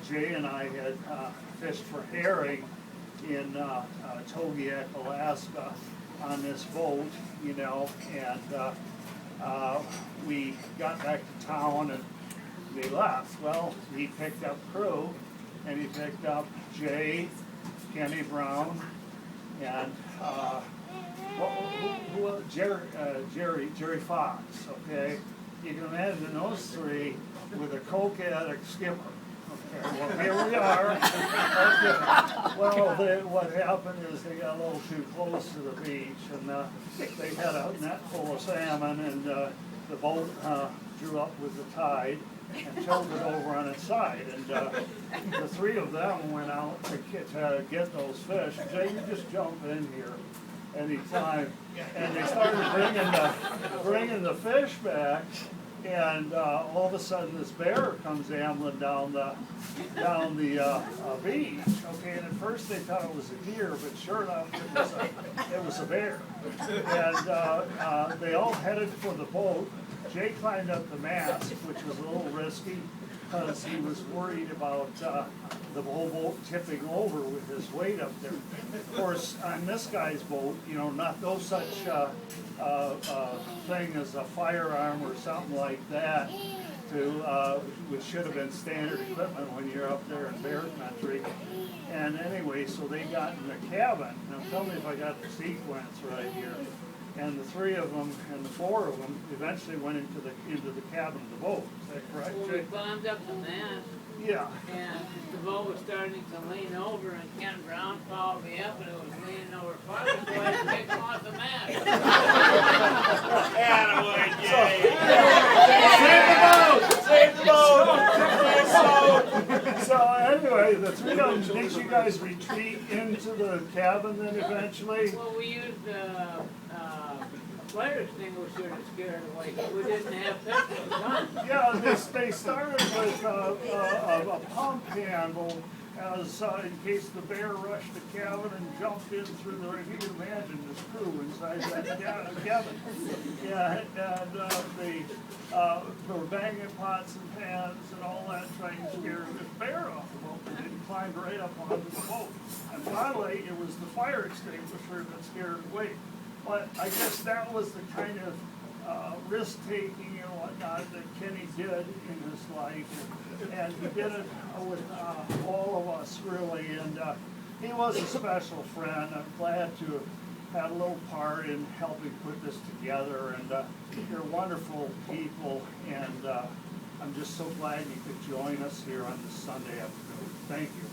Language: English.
Jay and I had fished for herring in Togiak, Alaska on this boat, you know, and we got back to town and we left. Well, he picked up crew, and he picked up Jay, Kenny Browne, and Jerry Fox, okay? You can imagine those three with a coke addict skipper. Okay, well, here we are. Okay. Well, what happened is they got a little too close to the beach, and they had a net full of salmon, and the boat drew up with the tide and tilted over on its side. And the three of them went out to get those fish. Jay, you just jump in here anytime. And they started bringing the fish back. And all of a sudden, this bear comes ambling down the beach. Okay, and at first they thought it was a deer, but sure enough, it was a bear. And they all headed for the boat. Jay climbed up the mast, which was a little risky because he was worried about the whole boat tipping over with his weight up there. Of course, on this guy's boat, you know, no such thing as a firearm or something like that, which should have been standard equipment when you're up there in bear country. And anyway, so they got in the cabin. Now tell me if I got the sequence right here. And the three of them and the four of them eventually went into the cabin of the boat. Is that correct, Well, Jay? we climbed up the mast. Yeah. And the boat was starting to lean over, and Ken Browne followed me up, and it was leaning over farther, so I had to take him off the mast. Attaboy, Jay! Save the boat! Save the boat! So anyway, the three of them, did you guys retreat into the cabin then eventually? Well, we used a fire extinguisher to scare it away, because we didn't have pistols, huh? Yeah, they started with a pump handle as in case the bear rushed the cabin and jumped in through the. If you can imagine this crew inside that cabin. Yeah, and they were banging pots and pans and all that, trying to scare the bear off the boat. And it climbed right up onto the boat. And finally, it was the fire extinguisher that scared it away. But I guess that was the kind of risk-taking and whatnot that Kenny did in his life. And he did it with all of us, really. And he was a special friend. I'm glad to have had a little part in helping put this together. And you're wonderful people. And I'm just so glad you could join us here on this Sunday afternoon. Thank you.